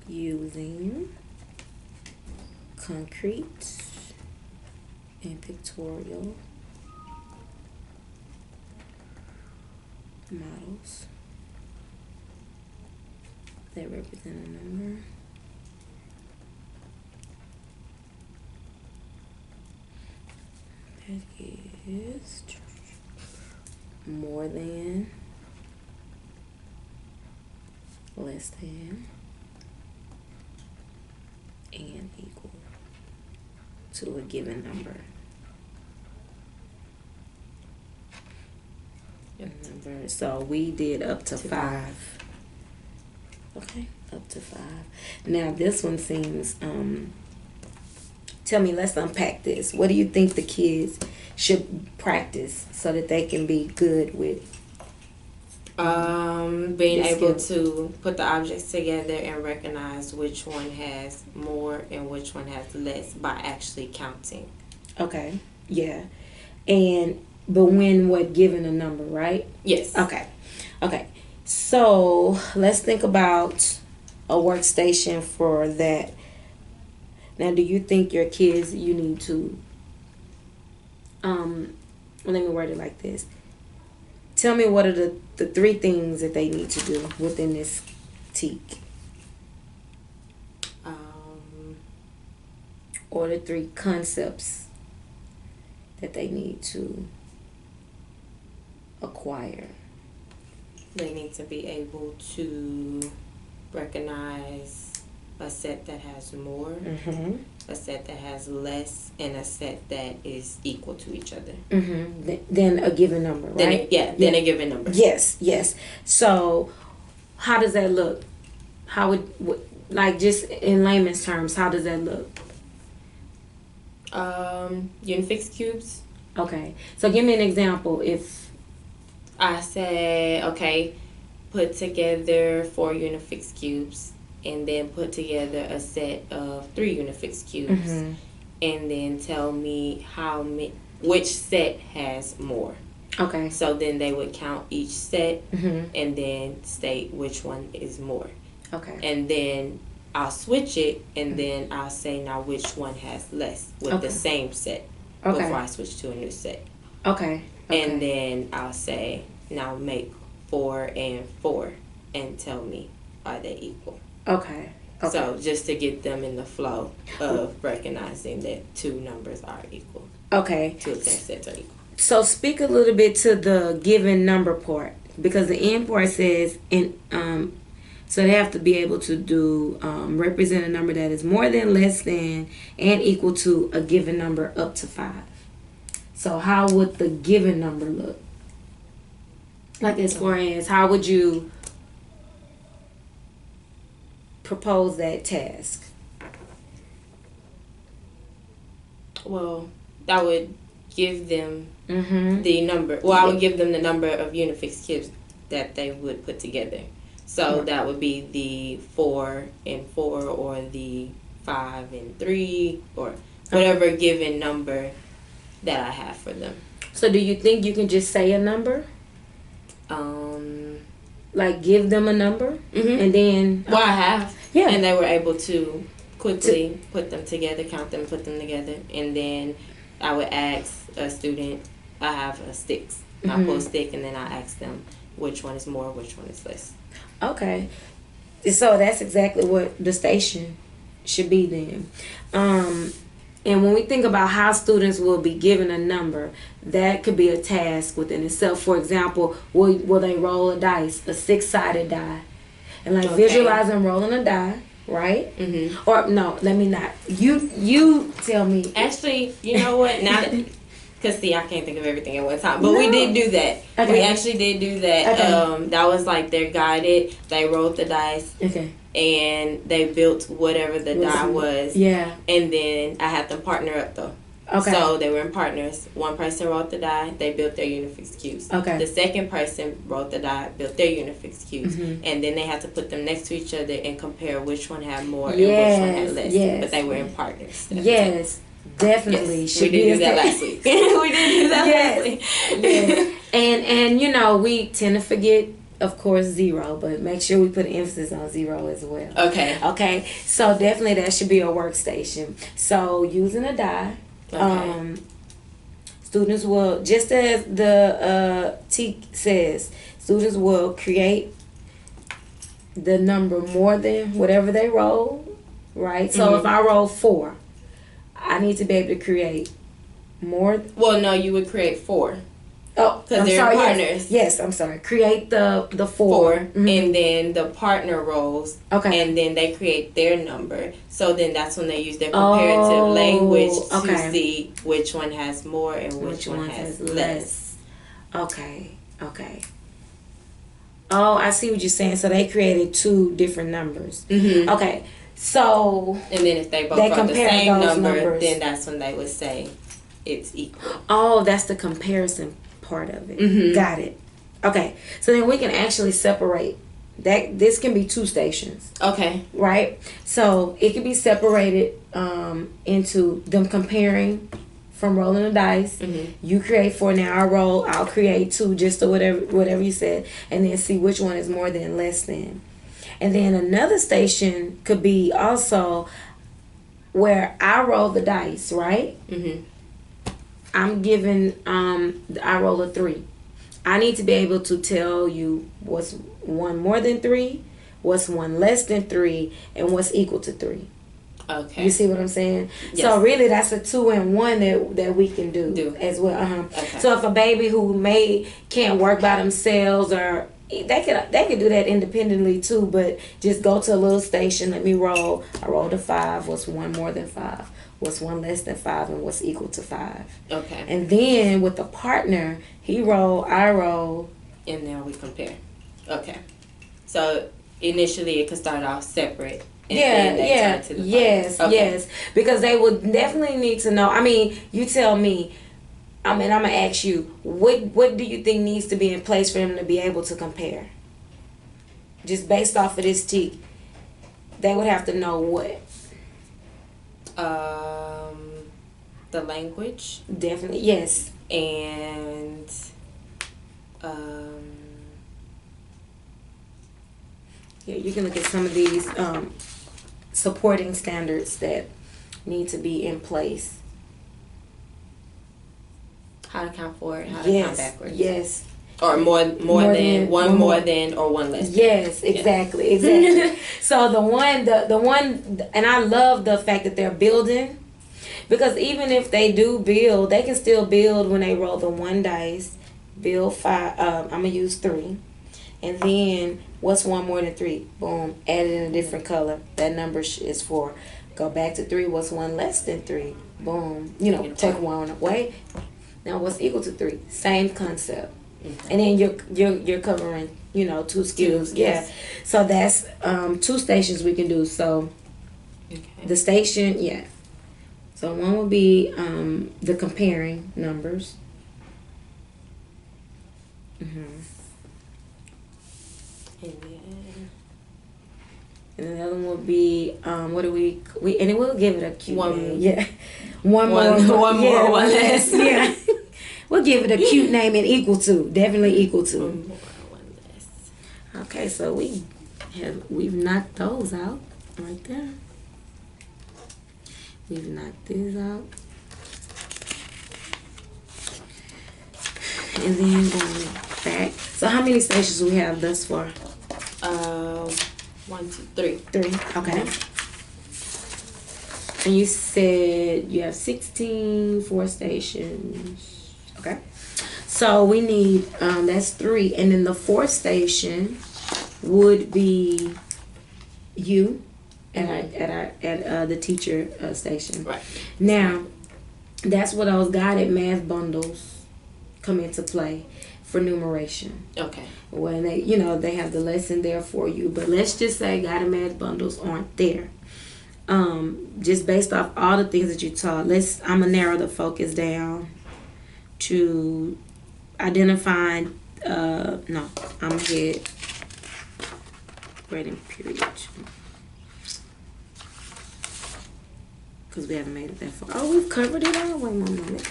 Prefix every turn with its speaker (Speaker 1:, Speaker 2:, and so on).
Speaker 1: using concrete and pictorial models that represent a number that is more than, less than, and equal to a given number. So we did up to 5. Okay, up to 5. Now this one seems, tell me, let's unpack this. What do you think the kids should practice so that they can be good with?
Speaker 2: Being able to put the objects together and recognize which one has more and which one has less by actually counting.
Speaker 1: Okay, yeah. But when given a number, right?
Speaker 2: Yes.
Speaker 1: Okay. So let's think about a workstation for that. Now, do you think your kids, you need to, let me word it like this. Tell me what are the 3 things that they need to do within this TEK? Or the 3 concepts that they need to acquire.
Speaker 2: They need to be able to recognize a set that has more, a set that has less, and a set that is equal to each other.
Speaker 1: Then a given number, right?
Speaker 2: Then a given number.
Speaker 1: Yes. So how does that look? How would, like, just in layman's terms, how does that look?
Speaker 2: Unifix cubes.
Speaker 1: Okay. So give me an example. If
Speaker 2: I say, okay, put together 4 Unifix cubes, and then put together a set of 3 Unifix cubes, and then tell me which set has more.
Speaker 1: Okay.
Speaker 2: So then they would count each set, and then state which one is more.
Speaker 1: Okay.
Speaker 2: And then I'll switch it, and then I'll say now which one has less with the same set before I switch to a new set.
Speaker 1: Okay.
Speaker 2: And then I'll say now make 4 and 4 and tell me are they equal.
Speaker 1: Okay.
Speaker 2: So just to get them in the flow of recognizing that 2 numbers are equal.
Speaker 1: Okay.
Speaker 2: 2 of the same sets are equal.
Speaker 1: So speak a little bit to the given number part, because the end part says so they have to be able to do represent a number that is more than, less than, and equal to a given number up to 5. So how would the given number look? Like, as far as how would you propose that task?
Speaker 2: Well, I would give them the number. Well, I would give them the number of Unifix cubes that they would put together. So that would be the 4 and 4, or the 5 and 3, or whatever given number that I have for them.
Speaker 1: So do you think you can just say a number? Like, give them a number, and then...
Speaker 2: Well, I have.
Speaker 1: Yeah.
Speaker 2: And they were able to quickly put them together, count them, put them together. And then I would ask a student, I have sticks. I pull a stick, and then I ask them which one is more, which one is less.
Speaker 1: Okay. So that's exactly what the station should be then. And when we think about how students will be given a number, that could be a task within itself. For example, will they roll a dice, a 6-sided die? And like visualize them rolling a die, right? Or no, let me not. You tell me.
Speaker 2: Actually, you know what? Now that, because see, I can't think of everything at one time. But we did do that. Okay. We actually did do that. Okay. That was like they're guided. They rolled the dice.
Speaker 1: Okay.
Speaker 2: And they built whatever the die was.
Speaker 1: Yeah.
Speaker 2: And then I had them partner up though. Okay. So they were in partners. One person rolled the die. They built their Unifix cubes. Okay. The second person rolled the die, built their Unifix cubes, and then they had to put them next to each other and compare which one had more and which one had less. Yes. But they were in partners.
Speaker 1: Yes. Definitely.
Speaker 2: Yes, we did do that last week. We did do that last week.
Speaker 1: Yes. And you know, we tend to forget of course, 0, but make sure we put emphasis on 0 as well.
Speaker 2: Okay.
Speaker 1: Okay, so definitely that should be a workstation. So using a die, students will, just as the T says, students will create the number more than whatever they roll, right? So if I roll 4, I need to be able to create more.
Speaker 2: Well, no, you would create 4.
Speaker 1: Oh,
Speaker 2: because they're
Speaker 1: sorry,
Speaker 2: partners.
Speaker 1: Yes, I'm sorry. Create the 4.
Speaker 2: And then the partner rolls.
Speaker 1: Okay.
Speaker 2: And then they create their number. So then that's when they use their comparative language to see which one has more and which one has less.
Speaker 1: Okay. Oh, I see what you're saying. So they created 2 different numbers. Okay. So.
Speaker 2: And then if they both brought the same number, then that's when they would say it's equal.
Speaker 1: Oh, that's the comparison part of it. Got it. Okay. So then we can actually separate that. This can be 2 stations.
Speaker 2: Okay.
Speaker 1: Right? So it can be separated into them comparing from rolling the dice. You create 4, now I roll, I'll create 2, just to whatever you said, and then see which one is more than, less than. And then another station could be also where I roll the dice, right? I'm given, I roll a 3. I need to be able to tell you what's 1 more than 3, what's 1 less than 3, and what's equal to 3.
Speaker 2: Okay.
Speaker 1: You see what I'm saying?
Speaker 2: Yes.
Speaker 1: So really that's a 2 and 1 that we can do as well.
Speaker 2: Okay.
Speaker 1: So if a baby who can't work by themselves, or they could do that independently too, but just go to a little station, let me roll. I rolled a 5, what's 1 more than 5? What's 1 less than 5, and what's equal to 5?
Speaker 2: Okay.
Speaker 1: And then with the partner, he roll, I roll.
Speaker 2: And now we compare. Okay. So initially it could start off separate.
Speaker 1: Yes. Because they would definitely need to know. I mean, you tell me. I mean, I'm gonna ask you, what do you think needs to be in place for them to be able to compare? Just based off of this T, they would have to know what.
Speaker 2: The language.
Speaker 1: Definitely, yes.
Speaker 2: And
Speaker 1: yeah, you can look at some of these supporting standards that need to be in place.
Speaker 2: How to count forward, how to count backwards.
Speaker 1: Yes.
Speaker 2: Or more than, one more than, or 1 less than.
Speaker 1: Yes, exactly. So the one, and I love the fact that they're building, because even if they do build, they can still build when they roll the 1 dice, build 5, I'm going to use 3, and then what's 1 more than 3? Boom, add it in a different color. That number is 4. Go back to 3, what's 1 less than 3? Boom, take 1 away. Now what's equal to 3? Same concept. And then you're covering 2 skills.
Speaker 2: Yes.
Speaker 1: So that's 2 stations we can do. So the station, so one will be the comparing numbers. And the other one will be what do we and it will give it a cute name. One more, one less. Yeah. We'll give it a cute name and equal to. Definitely equal to.
Speaker 2: 1 more, 1 less.
Speaker 1: Okay, so we've knocked those out right there. We've knocked these out. And then going back. So how many stations we have thus far?
Speaker 2: 1, 2, 3.
Speaker 1: 3. Okay. And you said you have 16, 4 stations. Okay. So we need that's 3, and then the 4th station would be you at the teacher station.
Speaker 2: Right.
Speaker 1: Now, that's where those guided math bundles come into play for numeration.
Speaker 2: Okay. When
Speaker 1: they have the lesson there for you, but let's just say guided math bundles aren't there. Just based off all the things that you taught, I'm gonna narrow the focus down to identifying. I'm gonna hit grading period because we haven't made it that far. Oh, we've covered it all. Wait a minute.